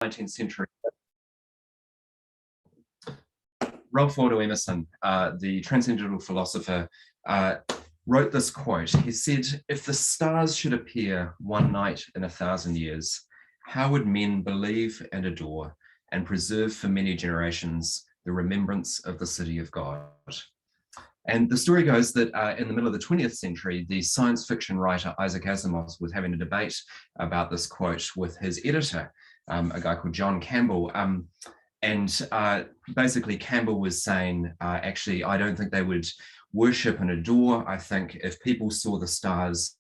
19th century. Ralph Waldo Emerson, the transcendental philosopher, wrote this quote. He said, "If the stars should appear one night in 1,000 years, how would men believe and adore and preserve for many generations the remembrance of the city of God?" And the story goes that in the middle of the 20th century, the science fiction writer Isaac Asimov was having a debate about this quote with his editor, a guy called John Campbell. Basically Campbell was saying, actually, I don't think they would worship and adore. I think if people saw the stars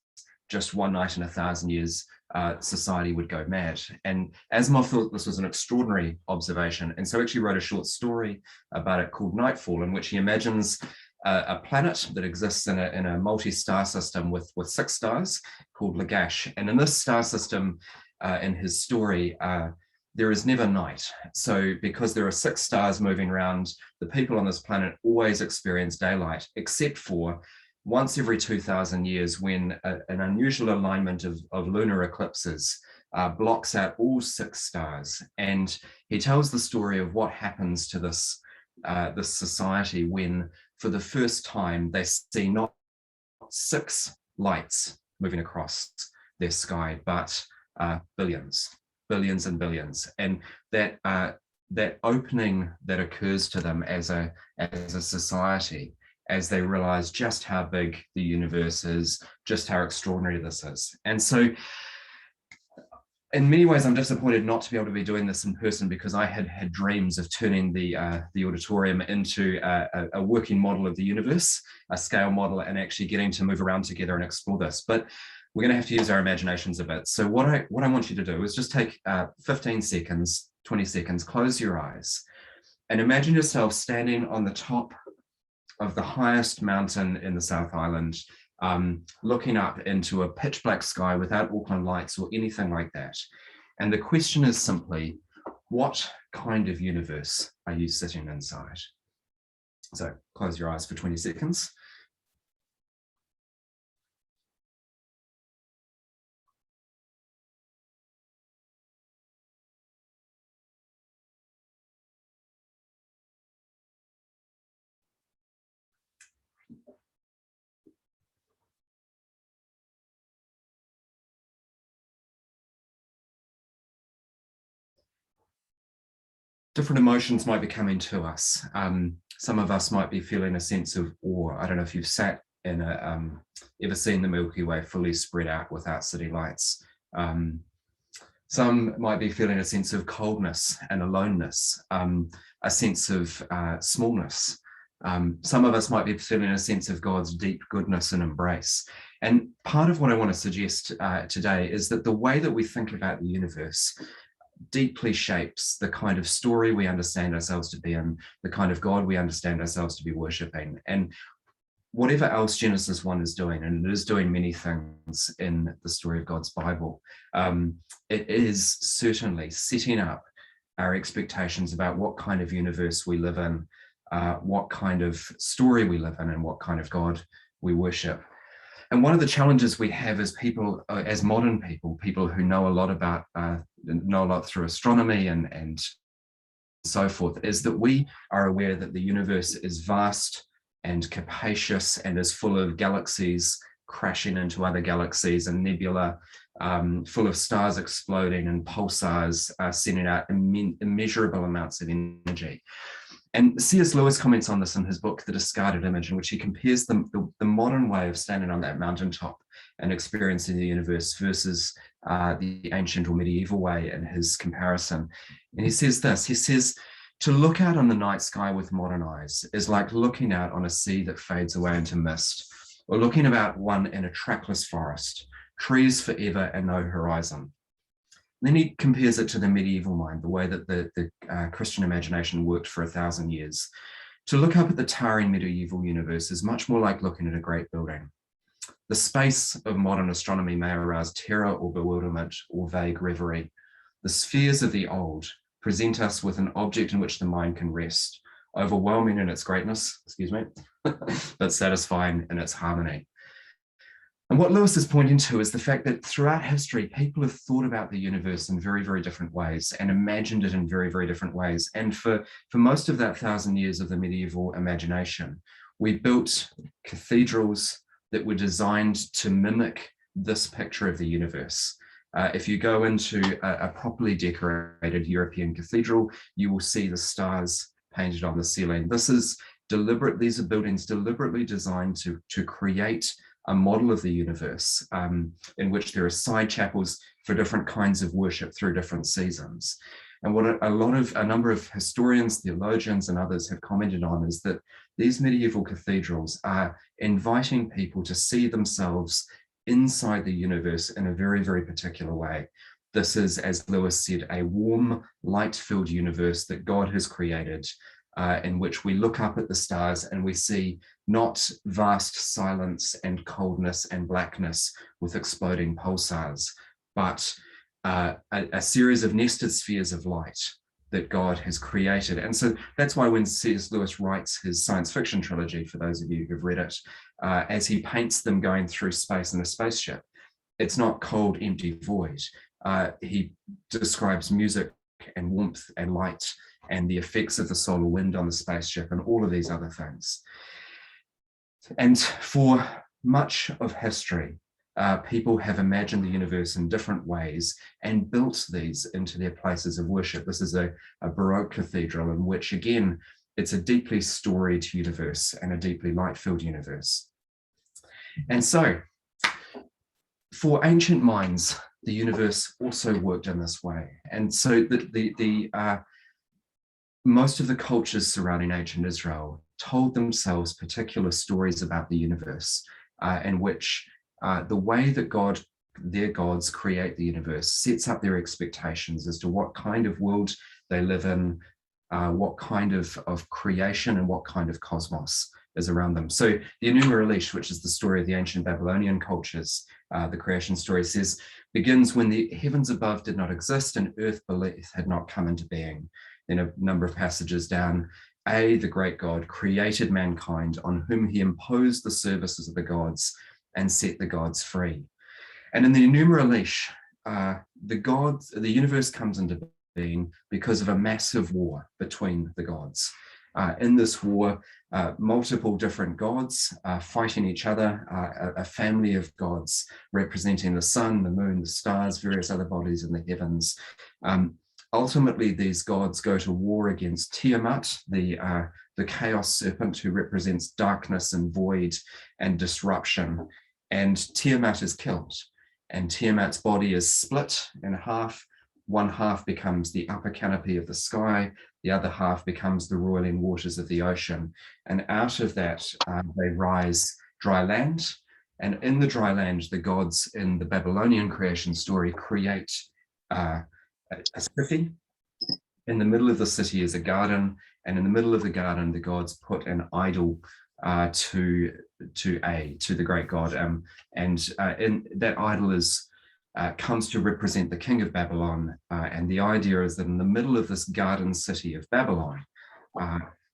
just one night in 1,000 years, society would go mad. And Asimov thought this was an extraordinary observation, and so actually wrote a short story about it called Nightfall, in which he imagines a planet that exists in a multi-star system with 6 stars called Lagash. And in this star system, in his story, there is never night. So because there are 6 stars moving around, the people on this planet always experience daylight, except for once every 2,000 years when an unusual alignment of lunar eclipses blocks out all 6 stars. And he tells the story of what happens to this society when, for the first time, they see not 6 lights moving across their sky, but billions and billions. And that opening that occurs to them as a society, as they realize just how big the universe is, just how extraordinary this is. And so in many ways, I'm disappointed not to be able to be doing this in person, because I had dreams of turning the auditorium into a working model of the universe, a scale model, and actually getting to move around together and explore this. But we're going to have to use our imaginations a bit. So what I want you to do is just take 15 seconds, 20 seconds, close your eyes, and imagine yourself standing on the top of the highest mountain in the South Island, looking up into a pitch black sky without Auckland lights or anything like that. And the question is simply, what kind of universe are you sitting inside? So close your eyes for 20 seconds. Different emotions might be coming to us. Some of us might be feeling a sense of awe. I don't know if you've sat in ever seen the Milky Way fully spread out without city lights. Some might be feeling a sense of coldness and aloneness, a sense of smallness. Some of us might be feeling a sense of God's deep goodness and embrace. And part of what I want to suggest today is that the way that we think about the universe deeply shapes the kind of story we understand ourselves to be in, the kind of God we understand ourselves to be worshipping. And whatever else Genesis 1 is doing, and it is doing many things in the story of God's Bible, it is certainly setting up our expectations about what kind of universe we live in, what kind of story we live in, and what kind of God we worship. And one of the challenges we have as people, as modern people who know a lot through astronomy and so forth, is that we are aware that the universe is vast and capacious and is full of galaxies crashing into other galaxies and nebula, full of stars exploding and pulsars sending out immeasurable amounts of energy. And C.S. Lewis comments on this in his book, The Discarded Image, in which he compares the modern way of standing on that mountaintop and experiencing the universe versus the ancient or medieval way in his comparison. And he says this, he says, "To look out on the night sky with modern eyes is like looking out on a sea that fades away into mist, or looking about one in a trackless forest, trees forever and no horizon." Then he compares it to the medieval mind, the way that the Christian imagination worked for 1,000 years. To look up at the towering medieval universe is much more like looking at a great building. The space of modern astronomy may arouse terror or bewilderment or vague reverie. The spheres of the old present us with an object in which the mind can rest, overwhelming in its greatness, but satisfying in its harmony. And what Lewis is pointing to is the fact that throughout history, people have thought about the universe in very, very different ways and imagined it in very, very different ways. And for most of that 1,000 years of the medieval imagination, we built cathedrals that were designed to mimic this picture of the universe. If you go into a properly decorated European cathedral, you will see the stars painted on the ceiling. These are buildings deliberately designed to create a model of the universe in which there are side chapels for different kinds of worship through different seasons. And what a number of historians, theologians, and others have commented on is that these medieval cathedrals are inviting people to see themselves inside the universe in a very, very particular way. This is, as Lewis said, a warm, light-filled universe that God has created, in which we look up at the stars and we see not vast silence and coldness and blackness with exploding pulsars, but a series of nested spheres of light that God has created. And so that's why when C.S. Lewis writes his science fiction trilogy, for those of you who've read it, as he paints them going through space in a spaceship, it's not cold, empty void. He describes music and warmth and light and the effects of the solar wind on the spaceship and all of these other things. And for much of history, people have imagined the universe in different ways and built these into their places of worship. This is a Baroque cathedral in which, again, it's a deeply storied universe and a deeply light-filled universe. And so, for ancient minds, the universe also worked in this way. And so most of the cultures surrounding ancient Israel told themselves particular stories about the universe, in which the way that their gods create the universe sets up their expectations as to what kind of world they live in, what kind of creation and what kind of cosmos is around them. So the Enuma Elish, which is the story of the ancient Babylonian cultures, the creation story begins when the heavens above did not exist and earth beneath had not come into being. Then a number of passages down, the great God created mankind, on whom he imposed the services of the gods and set the gods free. And in the Enuma Elish, the universe comes into being because of a massive war between the gods. In this war, multiple different gods fighting each other, a family of gods representing the sun, the moon, the stars, various other bodies in the heavens. Ultimately, these gods go to war against Tiamat, the chaos serpent who represents darkness and void and disruption. And Tiamat is killed, and Tiamat's body is split in half. One half becomes the upper canopy of the sky, the other half becomes the roiling waters of the ocean. And out of that, they rise dry land. And in the dry land, the gods in the Babylonian creation story create a city. In the middle of the city is a garden, and in the middle of the garden, the gods put an idol to the great god, and that idol comes to represent the king of Babylon, and the idea is that in the middle of this garden city of Babylon,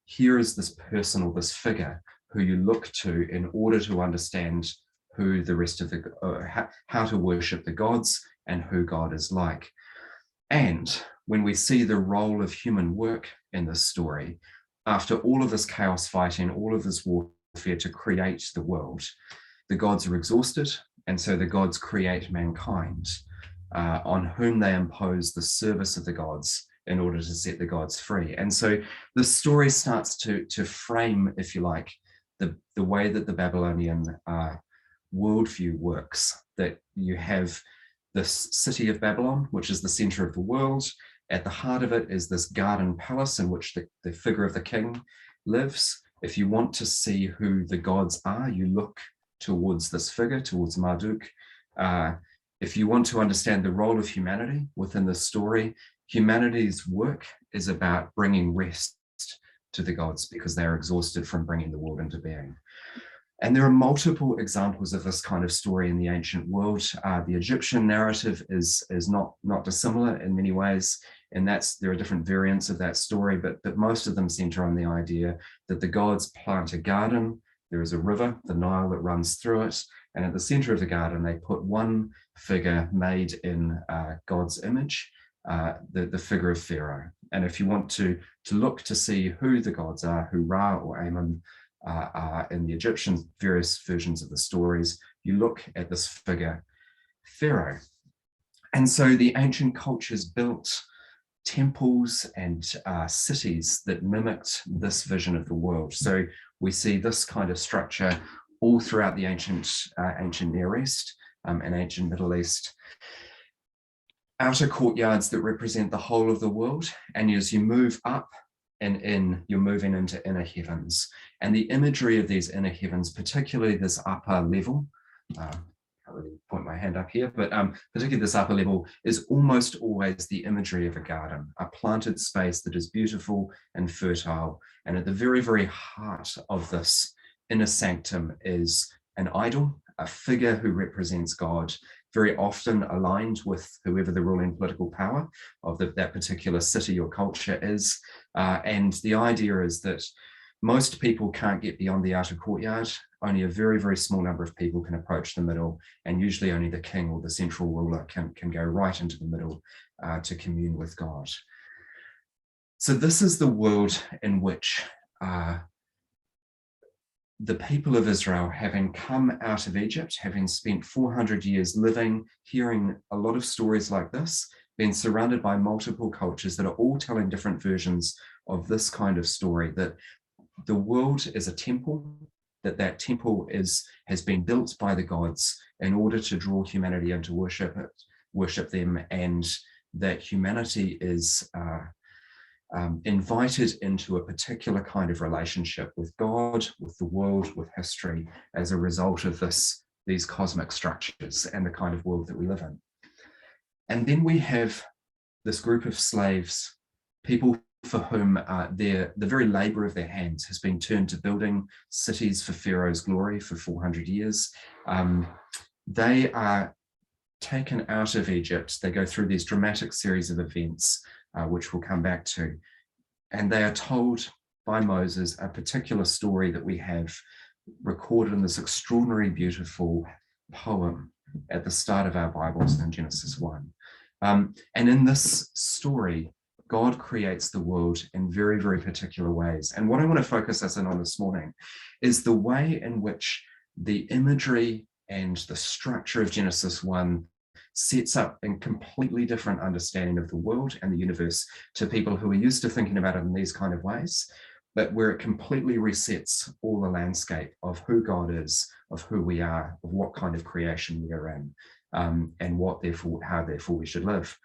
here is this person or this figure who you look to in order to understand who the rest of how to worship the gods and who God is like. And when we see the role of human work in this story, after all of this chaos fighting, all of this warfare to create the world, the gods are exhausted, and so the gods create mankind, on whom they impose the service of the gods in order to set the gods free. And so the story starts to frame, if you like, the way that the Babylonian worldview works, that you have this city of Babylon, which is the center of the world. At the heart of it is this garden palace in which the figure of the king lives. If you want to see who the gods are, you look towards this figure, towards Marduk. If you want to understand the role of humanity within the story, humanity's work is about bringing rest to the gods because they are exhausted from bringing the world into being. And there are multiple examples of this kind of story in the ancient world. The Egyptian narrative is not dissimilar in many ways, and there are different variants of that story, but most of them center on the idea that the gods plant a garden. There is a river, the Nile, that runs through it, And at the center of the garden, they put one figure made in God's image, the figure of Pharaoh. And if you want to look to see who the gods are, who Ra or Amun are in the Egyptian various versions of the stories, you look at this figure, Pharaoh. And so the ancient cultures built temples and cities that mimicked this vision of the world. So we see this kind of structure all throughout the ancient Near East and ancient Middle East. Outer courtyards that represent the whole of the world, and as you move up and in, you're moving into inner heavens. And the imagery of these inner heavens, particularly this upper level, can't really point my hand up here, but particularly this upper level is almost always the imagery of a garden, a planted space that is beautiful and fertile. And at the very, very heart of this inner sanctum is an idol, a figure who represents God, very often aligned with whoever the ruling political power of that particular city or culture is. And the idea is that most people can't get beyond the outer courtyard. Only a very, very small number of people can approach the middle, and usually only the king or the central ruler can go right into the middle to commune with God. So this is the world in which the people of Israel, having come out of Egypt, having spent 400 years living, hearing a lot of stories like this, being surrounded by multiple cultures that are all telling different versions of this kind of story, that the world is a temple, that temple has been built by the gods in order to draw humanity into worship them, and that humanity is invited into a particular kind of relationship with God, with the world, with history, as a result of these cosmic structures and the kind of world that we live in. And then we have this group of slaves, people for whom the very labor of their hands has been turned to building cities for Pharaoh's glory for 400 years. They are taken out of Egypt. They go through these dramatic series of events, which we'll come back to. And they are told by Moses a particular story that we have recorded in this extraordinary, beautiful poem at the start of our Bibles in Genesis 1. And in this story, God creates the world in very, very particular ways. And what I want to focus us in on this morning is the way in which the imagery and the structure of Genesis 1 sets up a completely different understanding of the world and the universe to people who are used to thinking about it in these kind of ways, but where it completely resets all the landscape of who God is, of who we are, of what kind of creation we are in, and how therefore we should live.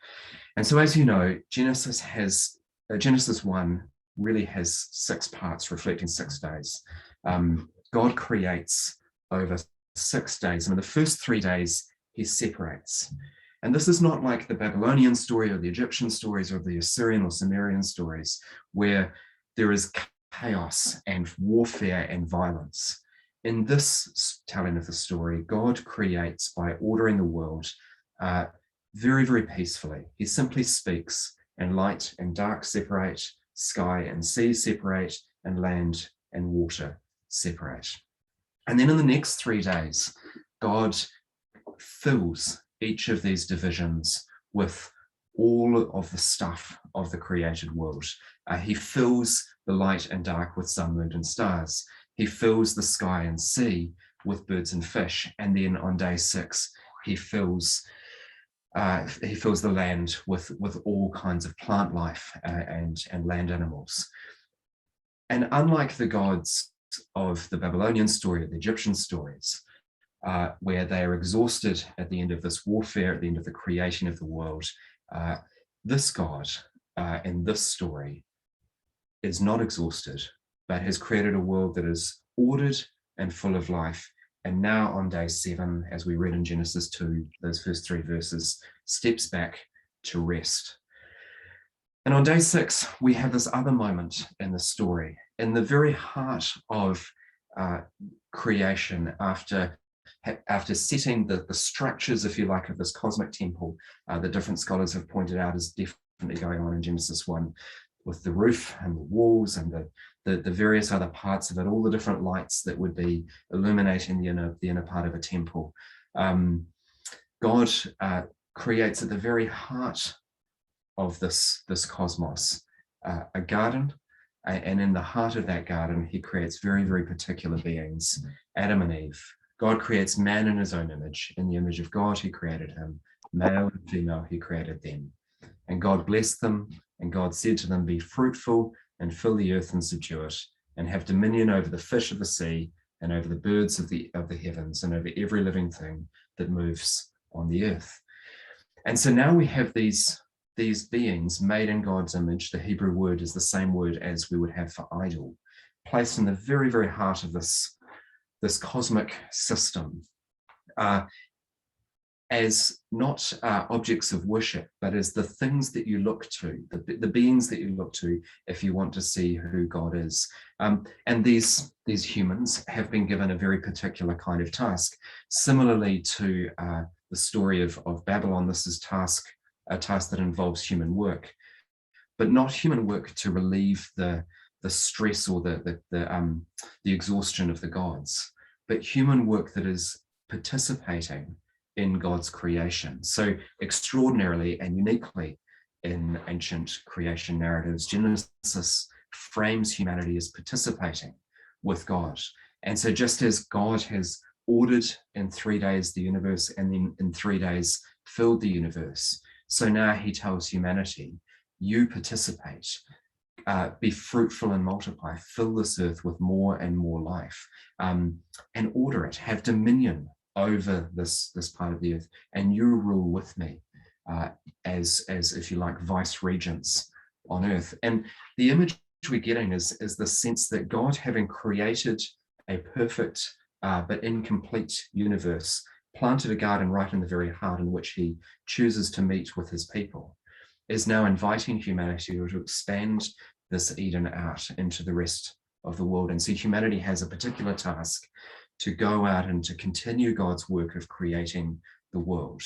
And so, as you know, Genesis 1 really has 6 parts reflecting 6 days. God creates over 6 days, and in the first 3 days, he separates. And this is not like the Babylonian story or the Egyptian stories or the Assyrian or Sumerian stories, where there is chaos and warfare and violence. In this telling of the story, God creates by ordering the world very, very peacefully. He simply speaks, and light and dark separate, sky and sea separate, and land and water separate. And then in the next 3 days, God fills each of these divisions with all of the stuff of the created world. He fills the light and dark with sun, moon, and stars. He fills the sky and sea with birds and fish. And then on day 6, he fills the land with all kinds of plant life and land animals. And unlike the gods of the Babylonian story or the Egyptian stories, where they are exhausted at the end of this warfare, at the end of the creation of the world, this God in this story is not exhausted, but has created a world that is ordered and full of life. And now on day 7, as we read in Genesis 2, those first 3 verses, steps back to rest. And on day 6, we have this other moment in the story, in the very heart of creation, after setting the structures, if you like, of this cosmic temple that different scholars have pointed out is definitely going on in Genesis 1. with the roof and the walls and the various other parts of it, all the different lights that would be illuminating the inner part of a temple. God creates at the very heart of this cosmos a garden, and in the heart of that garden, he creates very, very particular beings, Adam and Eve. God creates man in his own image. In the image of God, he created him. Male and female, he created them. And God blessed them, and God said to them, be fruitful and fill the earth and subdue it, and have dominion over the fish of the sea, and over the birds of the heavens, and over every living thing that moves on the earth. And so now we have these beings made in God's image. The Hebrew word is the same word as we would have for idol, placed in the very, very heart of this cosmic system, as not objects of worship, but as the things that you look to, the beings that you look to if you want to see who God is. And these humans have been given a very particular kind of task. Similarly to the story of Babylon, this is a task that involves human work, but not human work to relieve the stress or the exhaustion of the gods, but human work that is participating in God's creation. So extraordinarily and uniquely in ancient creation narratives, Genesis frames humanity as participating with God. And so just as God has ordered in 3 days the universe and then in 3 days filled the universe, so now he tells humanity, you participate, be fruitful and multiply, fill this earth with more and more life, and order it, have dominion over this part of the earth, and you rule with me as if you like vice regents on earth. And the image we're getting is the sense that God, having created a perfect but incomplete universe, planted a garden right in the very heart in which he chooses to meet with his people, is now inviting humanity to expand this Eden out into the rest of the world. And so humanity has a particular task to go out and to continue God's work of creating the world,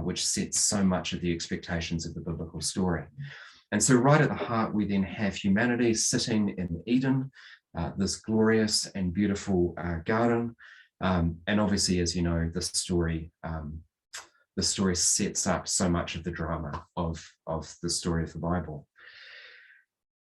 which sets so much of the expectations of the biblical story. And so right at the heart, we then have humanity sitting in Eden, this glorious and beautiful garden. And obviously, as you know, the story sets up so much of the drama of the story of the Bible.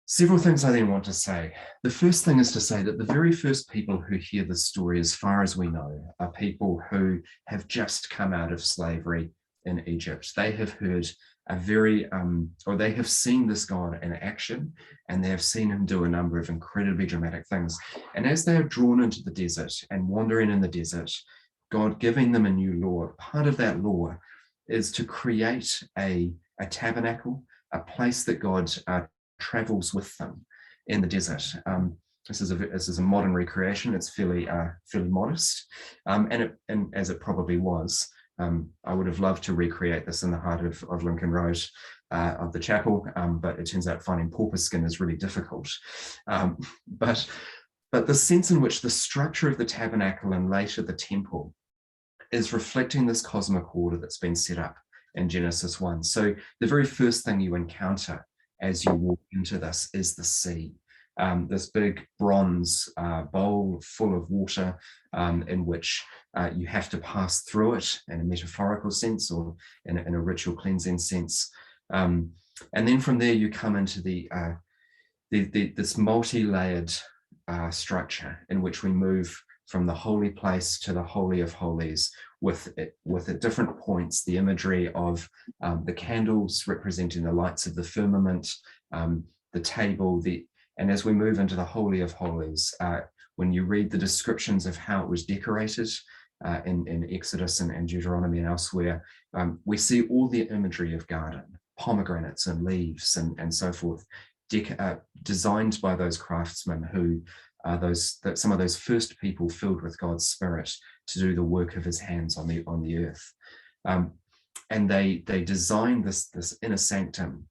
Several things I then want to say. The first thing is to say that the very first people who hear this story, as far as we know, are people who have just come out of slavery in Egypt. They have heard they have seen this God in action, and they have seen him do a number of incredibly dramatic things. And as they are drawn into the desert and wandering in the desert, God giving them a new law, part of that law is to create a tabernacle, a place that God travels with them in the desert. This is a modern recreation. It's fairly modest, and as it probably was. I would have loved to recreate this in the heart of Lincoln Road of the chapel, but it turns out finding porpoise skin is really difficult. But the sense in which the structure of the tabernacle and later the temple is reflecting this cosmic order that's been set up in Genesis 1. So the very first thing you encounter as you walk into this is the sea, this big bronze bowl full of water in which you have to pass through it in a metaphorical sense or in a ritual cleansing sense. And then from there you come into this multi-layered structure in which we move from the holy place to the Holy of Holies, with at different points the imagery of the candles representing the lights of the firmament, the table, and as we move into the Holy of Holies, when you read the descriptions of how it was decorated in Exodus and Deuteronomy and elsewhere, we see all the imagery of garden, pomegranates and leaves and so forth, designed by those craftsmen who some of those first people filled with God's Spirit to do the work of his hands on the earth. And they designed this inner sanctum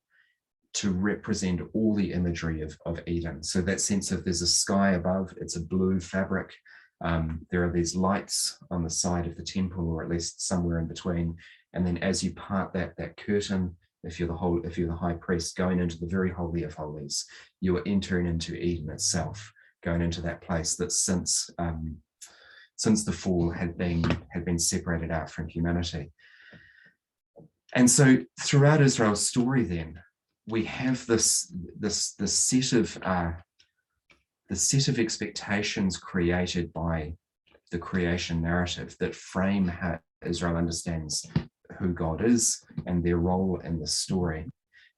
to represent all the imagery of Eden. So that sense of there's a sky above, it's a blue fabric. There are these lights on the side of the temple, or at least somewhere in between. And then as you part that curtain, if you're the high priest going into the very holy of holies, you are entering into Eden itself, going into that place that since the fall had been separated out from humanity. And so throughout Israel's story, then we have this set of expectations created by the creation narrative that frame how Israel understands who God is and their role in the story.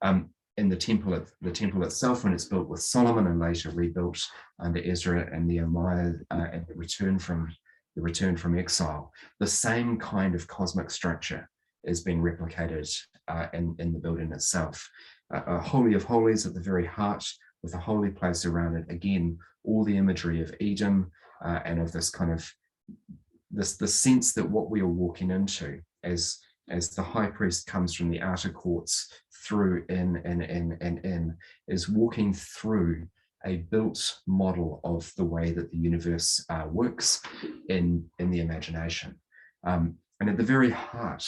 In the temple itself, when it's built with Solomon and later rebuilt under Ezra and Nehemiah and the return from exile, the same kind of cosmic structure is being replicated in the building itself. A holy of holies at the very heart, with a holy place around it. Again, all the imagery of Edom and of this kind of the sense that what we are walking into as the high priest comes from the outer courts through in is walking through a built model of the way that the universe works in the imagination. And at the very heart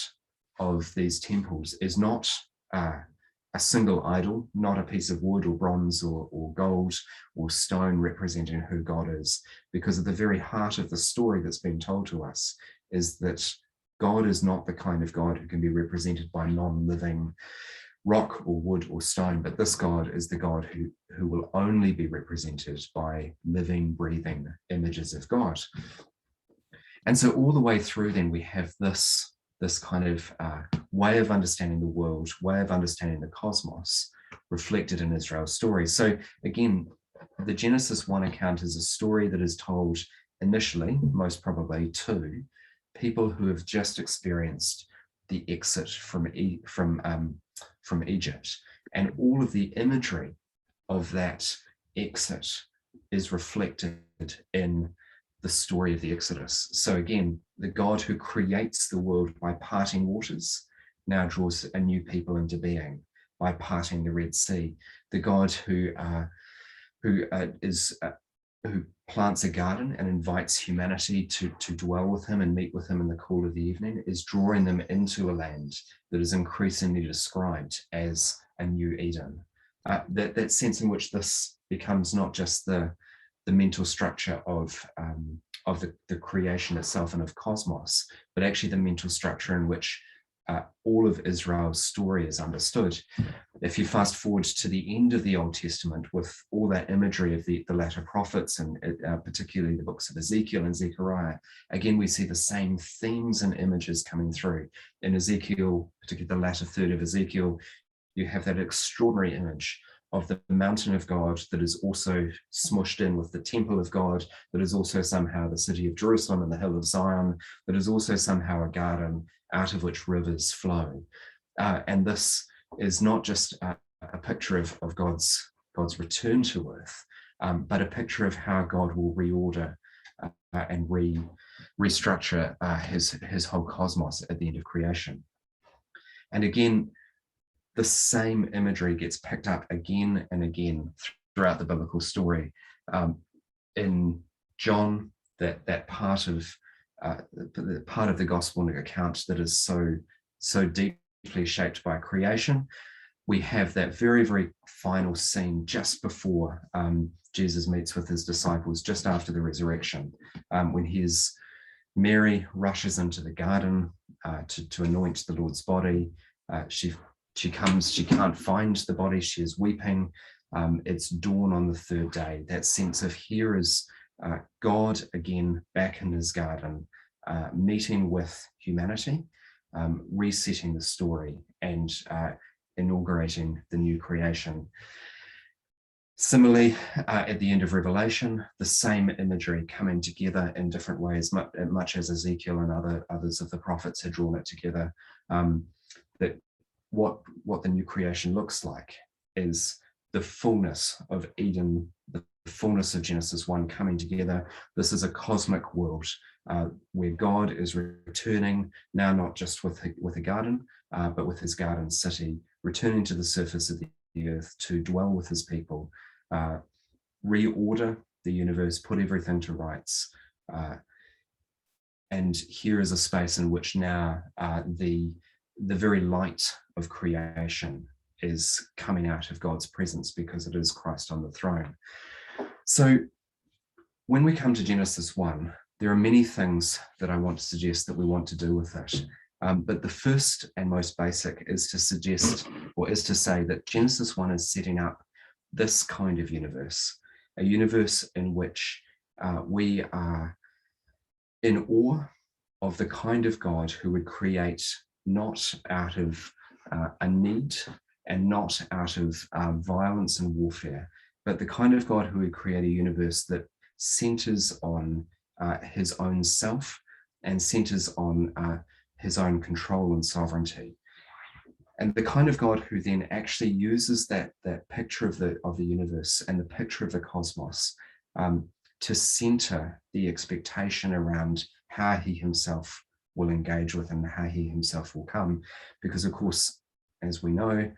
of these temples is not a single idol, not a piece of wood or bronze or gold or stone representing who God is, because at the very heart of the story that's been told to us is that God is not the kind of God who can be represented by non-living rock or wood or stone, but this God is the God who will only be represented by living, breathing images of God. And so all the way through then we have this kind of way of understanding the world, way of understanding the cosmos reflected in Israel's story. So again, the Genesis 1 account is a story that is told initially, most probably, to people who have just experienced the exit from Egypt. And all of the imagery of that exit is reflected in the story of the Exodus. So again, the God who creates the world by parting waters now draws a new people into being by parting the Red Sea. The God who plants a garden and invites humanity to dwell with him and meet with him in the cool of the evening is drawing them into a land that is increasingly described as a new Eden. That sense in which this becomes not just the mental structure of the creation itself and of cosmos, but actually the mental structure in which all of Israel's story is understood. If you fast forward to the end of the Old Testament with all that imagery of the latter prophets and particularly the books of Ezekiel and Zechariah, again, we see the same themes and images coming through. In Ezekiel, particularly the latter third of Ezekiel, you have that extraordinary image of the mountain of God that is also smushed in with the temple of God, that is also somehow the city of Jerusalem and the hill of Zion, that is also somehow a garden out of which rivers flow. And this is not just a picture of God's return to earth, but a picture of how God will reorder and restructure his whole cosmos at the end of creation. And again, the same imagery gets picked up again and again throughout the biblical story. In John, that part of the gospel account that is so deeply shaped by creation, we have that very, very final scene just before Jesus meets with his disciples, just after the resurrection, when Mary rushes into the garden to anoint the Lord's body. She comes, she can't find the body, she is weeping. It's dawn on the third day. That sense of here is God again back in his garden, meeting with humanity, resetting the story and inaugurating the new creation. Similarly, at the end of Revelation, the same imagery coming together in different ways, much as Ezekiel and others of the prophets had drawn it together. That what the new creation looks like is the fullness of Eden, the fullness of Genesis 1 coming together. This is a cosmic world where God is returning now, not just with a garden, but with his garden city, returning to the surface of the earth to dwell with his people, reorder the universe, put everything to rights. And here is a space in which now the the very light of creation is coming out of God's presence because it is Christ on the throne. So when we come to Genesis 1, there are many things that I want to suggest that we want to do with it. But the first and most basic is to suggest, or is to say, that Genesis 1 is setting up this kind of universe, a universe in which we are in awe of the kind of God who would create not out of a need and not out of violence and warfare, but the kind of God who would create a universe that centers on his own self and centers on his own control and sovereignty. And the kind of God who then actually uses that picture of the universe and the picture of the cosmos to center the expectation around how he himself will engage with and how he himself will come. Because of course, as we know,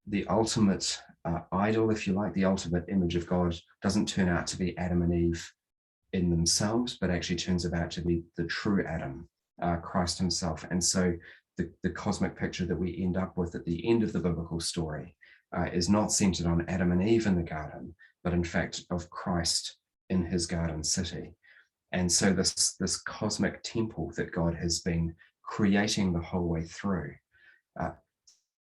the ultimate idol, if you like, the ultimate image of God doesn't turn out to be Adam and Eve in themselves, but actually turns out to be the true Adam, Christ himself. And so the cosmic picture that we end up with at the end of the biblical story is not centered on Adam and Eve in the garden, but in fact of Christ in his garden city. And so this cosmic temple that God has been creating the whole way through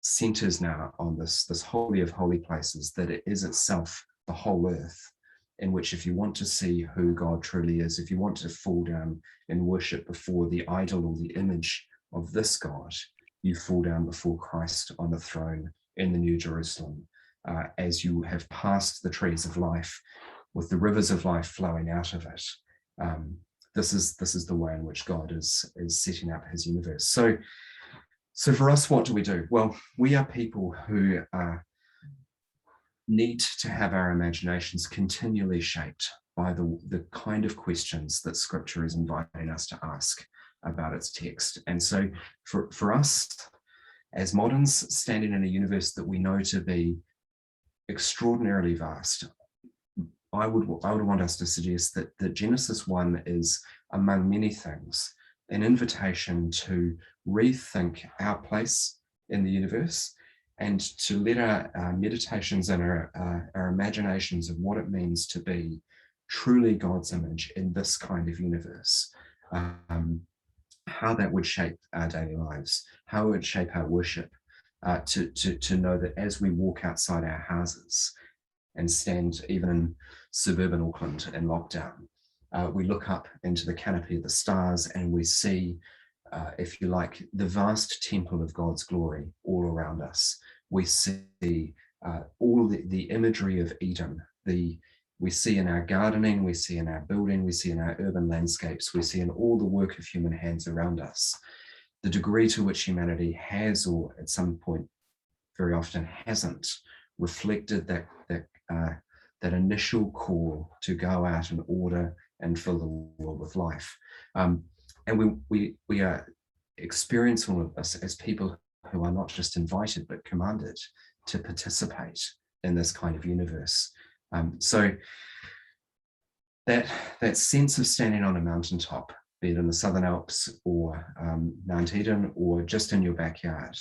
centers now on this holy of holy places, that it is itself the whole earth, in which if you want to see who God truly is, if you want to fall down in worship before the idol or the image of this God, you fall down before Christ on the throne in the New Jerusalem, as you have passed the trees of life with the rivers of life flowing out of it. This is the way in which God is setting up his universe. So for us, what do we do? Well, we are people who need to have our imaginations continually shaped by the kind of questions that Scripture is inviting us to ask about its text. And so for us, as moderns standing in a universe that we know to be extraordinarily vast, I would want us to suggest that Genesis 1 is, among many things, an invitation to rethink our place in the universe and to let our meditations and our imaginations of what it means to be truly God's image in this kind of universe, how that would shape our daily lives, how it would shape our worship, to know that as we walk outside our houses and stand even in suburban Auckland in lockdown, we look up into the canopy of the stars and we see, if you like, the vast temple of God's glory all around us. We see all the imagery of Eden. We see in our gardening, we see in our building, we see in our urban landscapes, we see in all the work of human hands around us, the degree to which humanity has, or at some point very often hasn't, reflected that initial call to go out and order and fill the world with life. And we are experiencing all of this as people who are not just invited but commanded to participate in this kind of universe. So that sense of standing on a mountaintop, be it in the Southern Alps or Mount Eden or just in your backyard,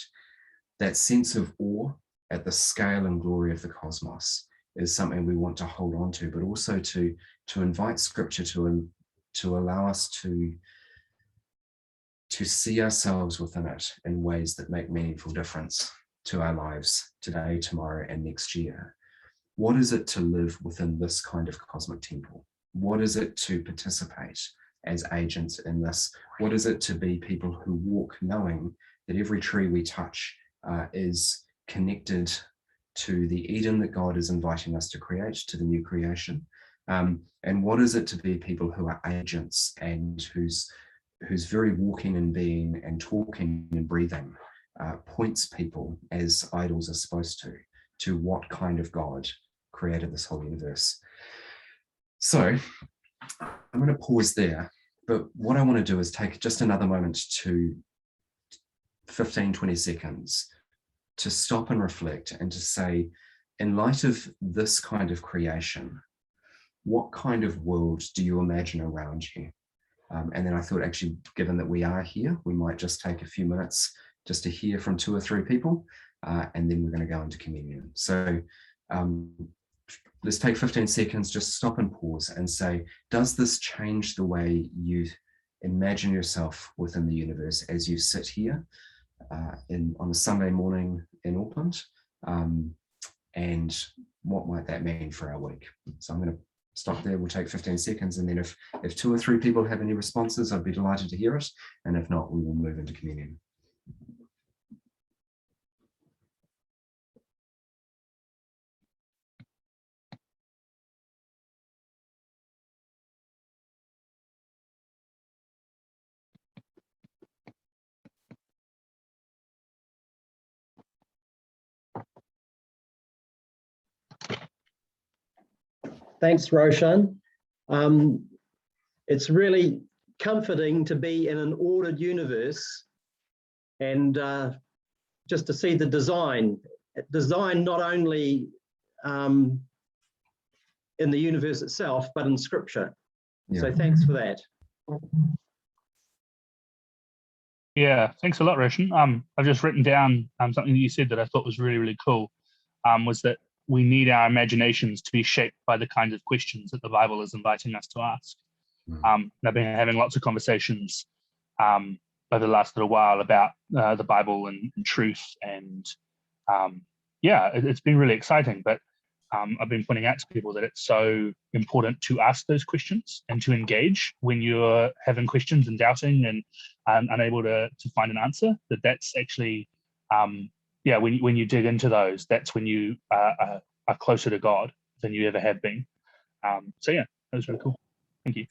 that sense of awe at the scale and glory of the cosmos is something we want to hold on to, but also to invite Scripture to allow us to see ourselves within it in ways that make meaningful difference to our lives today, tomorrow, and next year. What is it to live within this kind of cosmic temple? What is it to participate as agents in this? What is it to be people who walk knowing that every tree we touch is connected to the Eden that God is inviting us to create, to the new creation? And what is it to be people who are agents and whose very walking and being and talking and breathing points people, as idols are supposed to what kind of God created this whole universe? So I'm going to pause there, but what I want to do is take just another moment to 15, 20 seconds to stop and reflect and to say, in light of this kind of creation, what kind of world do you imagine around you? And then I thought, actually, given that we are here, we might just take a few minutes just to hear from 2 or 3 people, and then we're going to go into communion. So let's take 15 seconds, just stop and pause and say, does this change the way you imagine yourself within the universe as you sit here on a Sunday morning in Auckland? And what might that mean for our week? So I'm going to stop there. We'll take 15 seconds. And then if 2 or 3 people have any responses, I'd be delighted to hear it. And if not, we will move into communion. Thanks, Roshan. It's really comforting to be in an ordered universe and just to see the design not only in the universe itself, but in scripture. Yeah. So thanks for that. Yeah, thanks a lot, Roshan. I've just written down something that you said that I thought was really, really cool, was that we need our imaginations to be shaped by the kinds of questions that the Bible is inviting us to ask. I've been having lots of conversations over the last little while about the Bible and truth, and yeah, it's been really exciting. But I've been pointing out to people that it's so important to ask those questions and to engage when you're having questions and doubting and unable to find an answer. That's actually yeah, when you dig into those, that's when you are closer to God than you ever have been. So yeah, that was really cool. Thank you.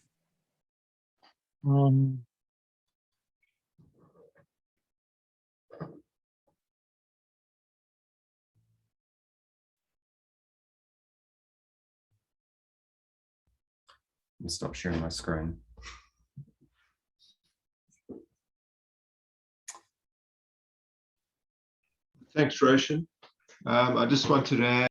I'll stop sharing my screen. Thanks, Roshan. I just wanted to add